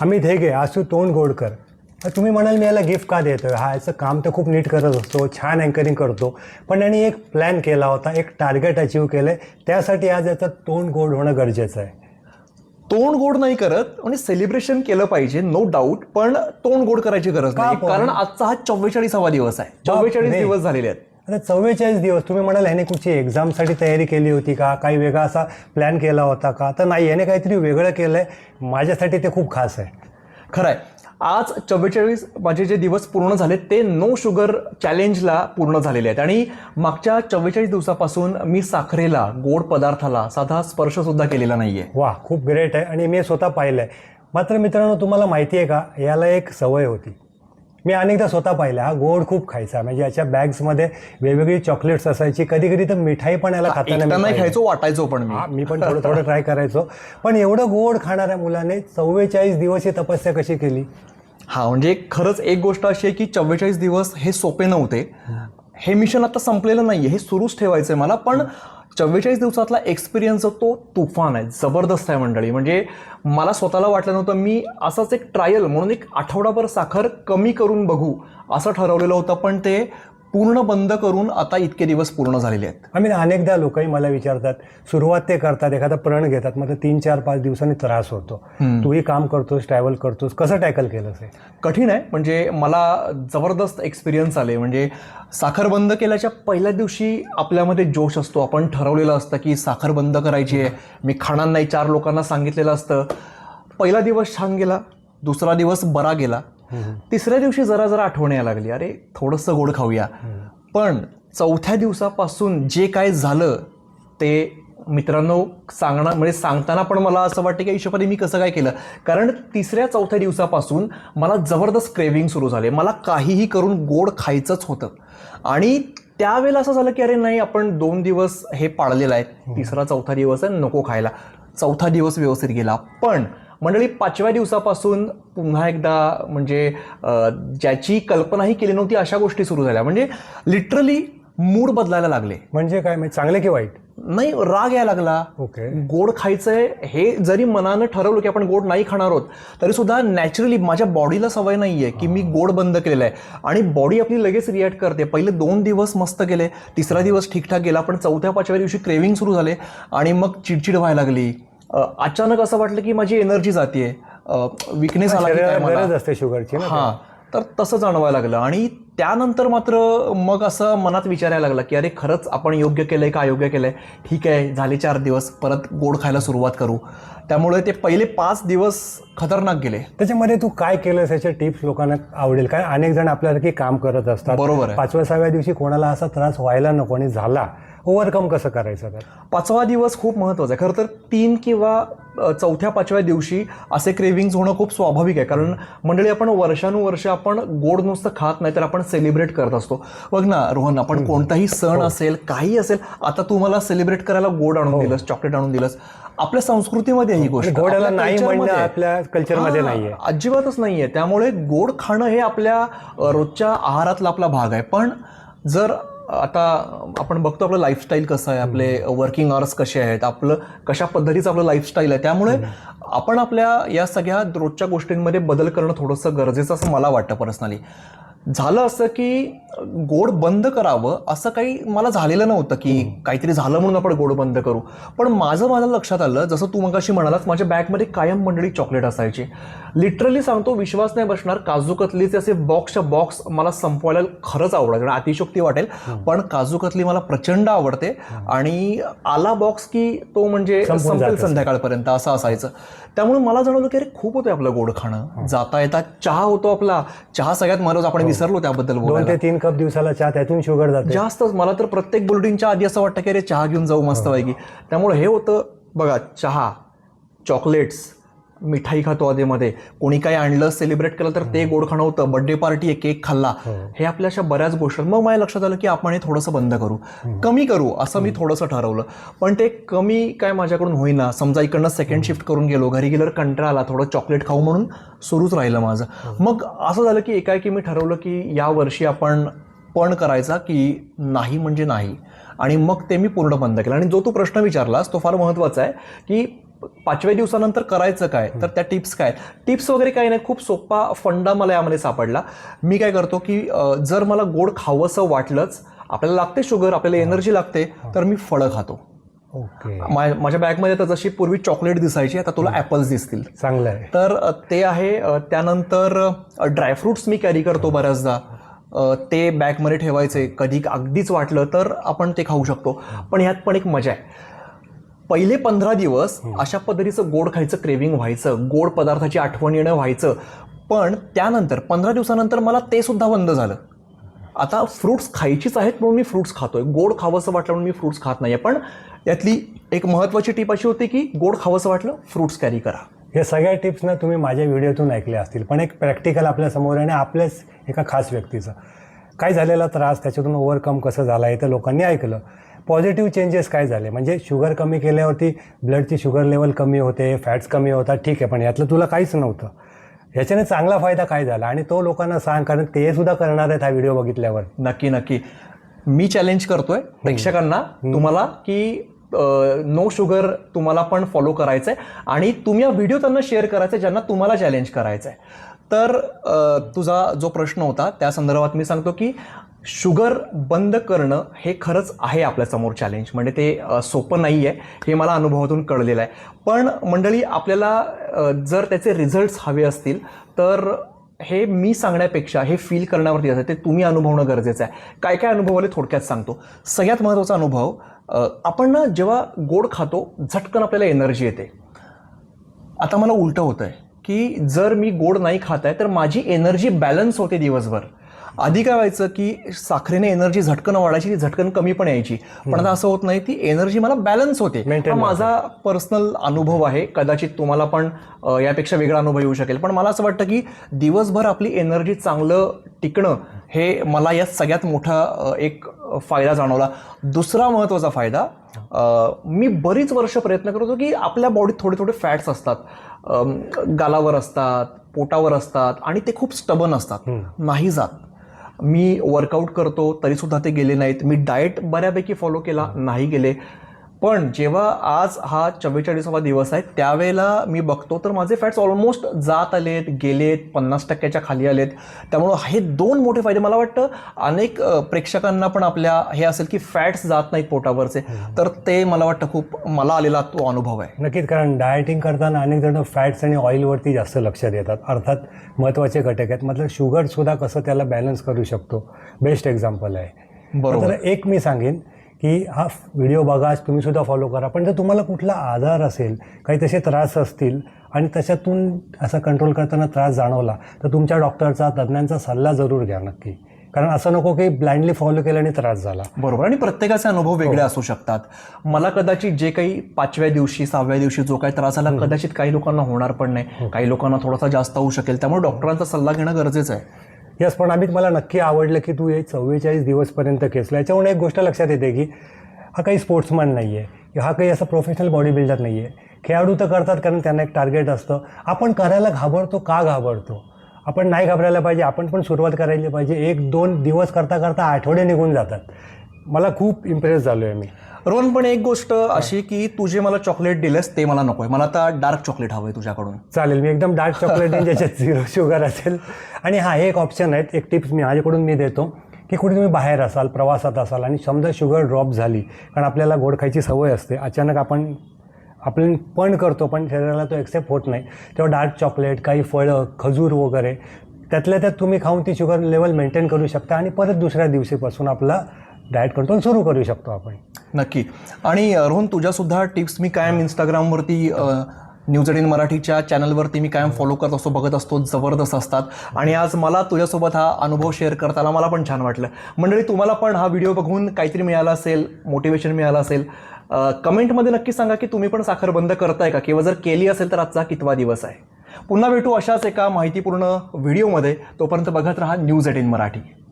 अमित हेगे, आज तू तोंड गोड कर. तुम्ही म्हणाल मी याला गिफ्ट का देतोय, हा याचं काम तर खूप नीट करत असतो, छान अँकरिंग करतो, पण यांनी एक प्लॅन केला होता, एक टार्गेट अचीव केलं, त्यासाठी आज याचं तोंड गोड होणं गरजेचं आहे. तोंड गोड नाही करत म्हणजे सेलिब्रेशन केलं पाहिजे, नो डाऊट, पण तोंड गोड करायची गरज नाही, कारण आजचा हा 44वा दिवस आहे. 44 दिवस झालेले आहेत. आता 44 दिवस. तुम्ही म्हणाल ह्याने कुठची एक्झामसाठी तयारी केली होती का, काही वेगळा असा प्लॅन केला होता का? तर नाही, याने काहीतरी वेगळं केलं आहे. माझ्यासाठी ते खूप खास आहे. खरं आहे. आज 44 माझे जे दिवस पूर्ण झाले ते नो शुगर चॅलेंजला पूर्ण झालेले आहेत आणि मागच्या 44 दिवसापासून मी साखरेला, गोड पदार्थाला साधा स्पर्शसुद्धा केलेला नाही आहे. वा, खूप ग्रेट आहे आणि मी स्वतः पाहिलं आहे. मात्र मित्रांनो, तुम्हाला माहिती आहे का, याला एक सवय होती. मी अनेकदा स्वतः पाहिलं, हा गोड खूप खायचा. म्हणजे याच्या बॅग्समध्ये वेगवेगळी चॉकलेट्स असायची, कधी कधी तर मिठाई पण याला खाताना नाही खायचो, वाटायचो पण मी पण थोडं थोडं ट्राय करायचो. पण एवढं गोड खाणाऱ्या मुलाने 44 दिवस ही तपस्या कशी केली? हा, म्हणजे खरंच एक गोष्ट अशी आहे की 44 दिवस हे सोपे नव्हते. हे मिशन आता संपलेलं नाहीये, हे सुरूच ठेवायचंय मला. पण 44 दिवसातला एक्सपिरियन्स तो तुफान आहे, जबरदस्त आहे मंडळी. म्हणजे मला स्वतःला वाटलं नव्हतं, मी असाच एक ट्रायल म्हणून एक आठवडाभर साखर कमी करून बघू असं ठरवलेलं होतं, पण ते पूर्ण बंद करून आता इतके दिवस पूर्ण झालेले आहेत. आम्ही अनेकदा लोकही मला विचारतात, सुरुवात ते करतात, एखादा प्रण घेतात, मग 3, 4, 5 दिवसांनी त्रास होतो. तूही काम करतोस, ट्रॅव्हल करतोस, कसं टॅकल केलंस हे? कठीण आहे. म्हणजे मला जबरदस्त एक्सपिरियन्स आले. म्हणजे साखर बंद केल्याच्या पहिल्या दिवशी आपल्यामध्ये जोश असतो, आपण ठरवलेलं असतं की साखर बंद करायची आहे, मी खाणार नाही, 4 लोकांना सांगितलेलं असतं. पहिला दिवस छान गेला, दुसरा दिवस बरा गेला, तिसऱ्या दिवशी जरा जरा आठवण यायला लागली, अरे थोडंसं गोड खाऊया. पण 4थ्या दिवसापासून जे काय झालं ते मित्रांनो सांगणार, म्हणजे सांगताना पण मला असं वाटतं की हिशोबाने मी कसं काय केलं. कारण 3ऱ्या-4थ्या दिवसापासून मला जबरदस्त क्रेविंग सुरू झाले. मला काहीही करून गोड खायचंच होतं आणि त्यावेळेला असं झालं की अरे नाही, आपण 2 दिवस हे पाळलेलं आहे, 3रा-4था दिवस आहे, नको खायला. 4था दिवस व्यवस्थित गेला. पण मंडळी 5व्या दिवसापासून पुन्हा एकदा म्हणजे ज्याची कल्पनाही केली नव्हती अशा गोष्टी सुरू झाल्या. म्हणजे लिटरली मूड बदलायला लागले. म्हणजे काय, म्हणजे चांगले की वाईट? नाही, राग यायला लागला. ओके. गोड खायचंय हे जरी मनानं ठरवलं की आपण गोड नाही खाणार आहोत, तरी सुद्धा नॅचरली माझ्या बॉडीला सवय नाहीये की मी गोड बंद केलेलं आहे आणि बॉडी आपली लगेच रिॲक्ट करते. पहिले 2 दिवस मस्त गेले, 3रा दिवस ठीकठाक गेला, पण 4थ्या-5व्या दिवशी क्रेविंग सुरू झाले आणि मग चिडचिड व्हायला लागली. अचानक असं वाटलं की माझी एनर्जी जाते, विकनेस आला की काय मला. गरज असते शुगरची ना. हां, तर तसं जाणवायला लागलं आणि त्यानंतर मात्र मग असं मनात विचारायला लागला की अरे खरंच आपण योग्य केलंय का अयोग्य केलंय. ठीक आहे, झाले 4 दिवस, परत गोड खायला सुरुवात करू. त्यामुळे ते पहिले 5 दिवस खतरनाक गेले. त्याच्यामध्ये तू काय केलंस याचे टिप्स लोकांना आवडेल, काय अनेक जण आपल्यासारखी काम करत असतात. बरोबर आहे. 5व्या-6व्या दिवशी कोणाला असा त्रास व्हायला नको आणि झाला, ओव्हरकम कसं करायचं? तर 5वा दिवस खूप महत्त्वाचा आहे. खरं तर 3 किंवा 4थ्या-5व्या दिवशी असे क्रेविंग्स होणं खूप स्वाभाविक आहे. कारण मंडळी आपण वर्षानुवर्ष आपण गोड नुसतं खात नाही तर आपण सेलिब्रेट करत असतो. बघ ना रोहन, आपण कोणताही सण असेल, काही असेल, आता तू मला सेलिब्रेट करायला गोड आणून दिलंस, चॉकलेट आणून दिलंस. आपल्या संस्कृतीमध्ये ही गोष्ट, गोडाला नाही म्हणणं आपल्या कल्चरमध्ये नाहीये, अजिबातच नाहीये. त्यामुळे गोड खाणं हे आपल्या रोजच्या आहारातला आपला भाग आहे. पण जर आता आपण बघतो आपलं लाईफस्टाईल कसं आहे, आपले वर्किंग आवर्स कसे आहेत, आपलं कशा पद्धतीचं आपलं लाईफस्टाईल आहे, त्यामुळे आपण आपल्या या सगळ्या रोजच्या गोष्टींमध्ये बदल करणं थोडंसं गरजेचं असं मला वाटतं पर्सनली. झालं असं की गोड बंद करावं असं काही मला झालेलं नव्हतं की काहीतरी झालं म्हणून आपण गोड बंद करू. पण माझ्या लक्षात आलं, जसं तू मगाशी म्हणालास, माझ्या बॅगमध्ये कायम मंडळी चॉकलेट असायची. लिटरली सांगतो, विश्वास नाही बसणार, काजू कतलीचे असे बॉक्सच्या बॉक्स मला संपवायला खरंच आवडायचं, अतिशोक्ती वाटेल, पण काजू कतली मला प्रचंड आवडते आणि आला बॉक्स की तो म्हणजे संपेल संध्याकाळपर्यंत असं असायचं. त्यामुळे मला जाणवलं की अरे खूप होतं आपलं गोड खाणं. जाता येता चहा होतो आपला, चहा सगळ्यात महत्त्वाचा, आपण विसरलो त्याबद्दल बोलायला. 2 ते 3 कप दिवसाला चहा, त्यातून शुगर जाते जास्तच. मला तर प्रत्येक बुलेटिनच्या आधी असं वाटतं की अरे चहा घेऊन जाऊ मस्तपैकी. त्यामुळे हे होतं बघा, चहा, चॉकलेट्स, मिठाई खातो आधीमध्ये, कोणी काही आणलं सेलिब्रेट केलं तर ते गोड खाणं होतं, बर्थडे पार्टी आहे, केक खाल्ला, हे आपल्या अशा बऱ्याच गोष्टी. मग माझ्या लक्षात आलं की आपण हे थोडंसं बंद करू, कमी करू असं मी थोडंसं ठरवलं. पण ते कमी काय माझ्याकडून होईना. समजा इकडनं सेकंड शिफ्ट करून गेलो, घरी गेल्यावर कंटाळा आला, थोडं चॉकलेट खाऊ म्हणून सुरूच राहिलं माझं. मग असं झालं की एकाएकी मी ठरवलं की यावर्षी आपण पण करायचा की नाही म्हणजे नाही, आणि मग ते मी पूर्ण बंद केलं. आणि जो तू प्रश्न विचारलास तो फार महत्त्वाचा आहे की 5व्या दिवसानंतर करायचं काय, तर त्या टिप्स काय, टिप्स वगैरे काही नाही, खूप सोपा फंडा मला यामध्ये सापडला. मी काय करतो की जर मला गोड खावंसं वाटलंच, आपल्याला लागते शुगर, आपल्याला एनर्जी लागते, तर मी फळं खातो. ओके, माझ्या बॅगमध्ये तर जशी पूर्वी चॉकलेट दिसायची, आता तुला ॲपल्स दिसतील. चांगलं आहे. तर ते आहे. त्यानंतर ड्रायफ्रुट्स मी कॅरी करतो बऱ्याचदा, ते बॅगमध्ये ठेवायचे, कधी अगदीच वाटलं तर आपण ते खाऊ शकतो. पण ह्यात पण एक मजा आहे, पहिले 15 दिवस अशा पद्धतीचं गोड खायचं क्रेविंग व्हायचं, गोड पदार्थाची आठवण येणं व्हायचं. पण त्यानंतर 15 दिवसानंतर मला ते सुद्धा बंद झालं. आता फ्रुट्स खायचीच आहेत म्हणून मी फ्रुट्स खातोय, गोड खावंसं वाटलं म्हणून मी फ्रुट्स खात नाही. पण यातली एक महत्त्वाची टीप अशी होती की गोड खावंसं वाटलं, फ्रुट्स कॅरी करा. हे सगळ्या टिप्स ना तुम्ही माझ्या व्हिडिओतून ऐकल्या असतील, पण एक प्रॅक्टिकल आपल्यासमोर आहे आणि आपल्याच एका खास व्यक्तीचं काय झालेला त्रास, त्याच्यातून ओव्हरकम कसं झाला आहे तर लोकांनी ऐकलं. पॉझिटिव्ह चेंजेस काय झाले, म्हणजे शुगर कमी केल्यावरती ब्लडची शुगर लेवल कमी होते, फॅट्स कमी होतात, ठीक आहे, पण यातलं तुला काहीच नव्हतं. ह्याच्याने चांगला फायदा काय झाला आणि तो लोकांना सांग, कारण ते सुद्धा करणार आहेत हा व्हिडिओ बघितल्यावर. नक्की मी चॅलेंज करतोय प्रेक्षकांना तुम्हाला की नो शुगर तुम्हाला पण फॉलो करायचं आहे आणि तुम्ही हा व्हिडिओ त्यांना शेअर करायचा आहे ज्यांना तुम्हाला चॅलेंज करायचं आहे. तर तुझा जो प्रश्न होता त्या संदर्भात मी सांगतो की शुगर बंद करणं हे खरंच आहे आपल्यासमोर चॅलेंज, म्हणजे ते सोपं नाही आहे, हे मला अनुभवातून कळलेलं आहे. पण मंडळी, आपल्याला जर त्याचे रिझल्ट्स हवे असतील तर हे मी सांगण्यापेक्षा हे फील करण्यावरती असतं, ते तुम्ही अनुभवणं गरजेचं आहे. काय काय अनुभवले थोडक्यात सांगतो. सगळ्यात महत्त्वाचा अनुभव, आपण ना जेव्हा गोड खातो झटकन आपल्याला एनर्जी येते. आता मला उलटं होतं आहे की जर मी गोड नाही खात आहे तर माझी एनर्जी बॅलन्स होते दिवसभर. आधी काय व्हायचं की साखरेने एनर्जी झटकन वाढायची, ती झटकन कमी पण यायची. पण आता असं होत नाही, ती एनर्जी मला बॅलन्स होते. हा माझा पर्सनल अनुभव आहे, कदाचित तुम्हाला पण यापेक्षा वेगळा अनुभव येऊ शकेल. पण मला असं वाटतं की दिवसभर आपली एनर्जी चांगलं टिकणं हे मला यात सगळ्यात मोठा एक फायदा जाणवला. दुसरा महत्त्वाचा फायदा, मी बरीच वर्ष प्रयत्न करतो की आपल्या बॉडीत थोडे थोडे फॅट्स असतात, गालावर असतात, पोटावर असतात आणि ते खूप स्टबन असतात, नाही जात. मी वर्कआउट करतो तरीसुद्धा ते गेले नाहीत. मी डाएट बऱ्यापैकी फॉलो केला, नाही गेले. पण जेव्हा आज हा 44वा दिवस आहे त्यावेळेला मी बघतो तर माझे फॅट्स ऑलमोस्ट जात आलेत, गेलेत, 50% खाली आलेत. त्यामुळं हे दोन मोठे फायदे मला वाटतं अनेक प्रेक्षकांना पण आपल्या हे असेल की फॅट्स जात नाहीत पोटावरचे, तर ते मला वाटतं खूप मला आलेला तो अनुभव आहे. नक्कीच, कारण डायटिंग करताना अनेक जण फॅट्स आणि ऑइलवरती जास्त लक्ष देतात. अर्थात महत्त्वाचे घटक आहेत, मतलब शुगरसुद्धा कसं त्याला बॅलन्स करू शकतो, बेस्ट एक्झाम्पल आहे. बरोबर. तर एक मी सांगेन की हा व्हिडिओ बघा, तुम्ही सुद्धा फॉलो करा. पण जर तुम्हाला कुठला आजार असेल, काही तसे त्रास असतील आणि त्याच्यातून असा कंट्रोल करताना त्रास जाणवला तर तुमच्या डॉक्टरचा, तज्ज्ञांचा सल्ला जरूर घ्या नक्की. कारण असं नको की ब्लाइंडली फॉलो केल्याने त्रास झाला. बरोबर. आणि प्रत्येकाचे अनुभव वेगळे असू शकतात. मला कदाचित जे काही 5व्या दिवशी 6व्या दिवशी जो काही त्रास झाला कदाचित काही लोकांना होणार पण नाही, काही लोकांना थोडासा जास्त होऊ शकेल. त्यामुळे डॉक्टरांचा सल्ला घेणं गरजेचं आहे. यस, पण अमित, मला नक्की आवडलं की तू हे 44 दिवसपर्यंत केसला. याच्यामुळे एक गोष्ट लक्षात येते की हा काही स्पोर्ट्समन नाही आहे, हा काही असं प्रोफेशनल बॉडी बिल्डर नाही आहे. खेळाडू तर करतात कारण त्यांना एक टार्गेट असतं. आपण करायला घाबरतो, का घाबरतो? आपण नाही घाबरायला पाहिजे, आपण पण सुरुवात करायला पाहिजे. 1-2 दिवस करता करता आठवडे निघून जातात. मला खूप इम्प्रेस झालो आहे मी. रोहन, पण एक गोष्ट अशी की तू जे मला चॉकलेट दिलंस ते मला नको आहे, मला आता डार्क चॉकलेट हवं आहे तुझ्याकडून. चालेल, मी एकदम डार्क चॉकलेट ज्याच्यात 0 शुगर असेल. आणि हा एक ऑप्शन आहेत, एक टिप्स माझ्याकडून मी देतो की कुठे तुम्ही बाहेर असाल, प्रवासात असाल आणि समजा शुगर ड्रॉप झाली, कारण आपल्याला गोड खायची सवय असते, अचानक आपण पण करतो पण शरीराला तो एक्सेप्ट होत नाही, तेव्हा डार्क चॉकलेट, काही फळं, खजूर वगैरे त्यातल्या त्यात तुम्ही खाऊन ती शुगर लेवल मेंटेन करू शकता आणि परत दुसऱ्या दिवशीपासून आपला डाएट कंट्रोल सुरू करू शकतो आपण. नक्की. आणि रोहन, तुझ्यासुद्धा टिप्स मी कायम इंस्टाग्रामवरती न्यूज 18 मराठीच्या चॅनलवरती मी कायम फॉलो करत असतो, बघत असतो, जबरदस्त असतात. आणि आज मला तुझ्यासोबत हा अनुभव शेअर करताना मला पण छान वाटलं. मंडळी, तुम्हाला पण हा व्हिडिओ बघून काहीतरी मिळालं असेल, मोटिवेशन मिळालं असेल, कमेंटमध्ये नक्की सांगा की तुम्ही पण साखर बंद करताय का, किंवा जर केली असेल तर आजचा कितवा दिवस आहे. पुन्हा भेटू अशाच एका माहितीपूर्ण व्हिडिओमध्ये. तोपर्यंत बघत राहा न्यूज 18 मराठी.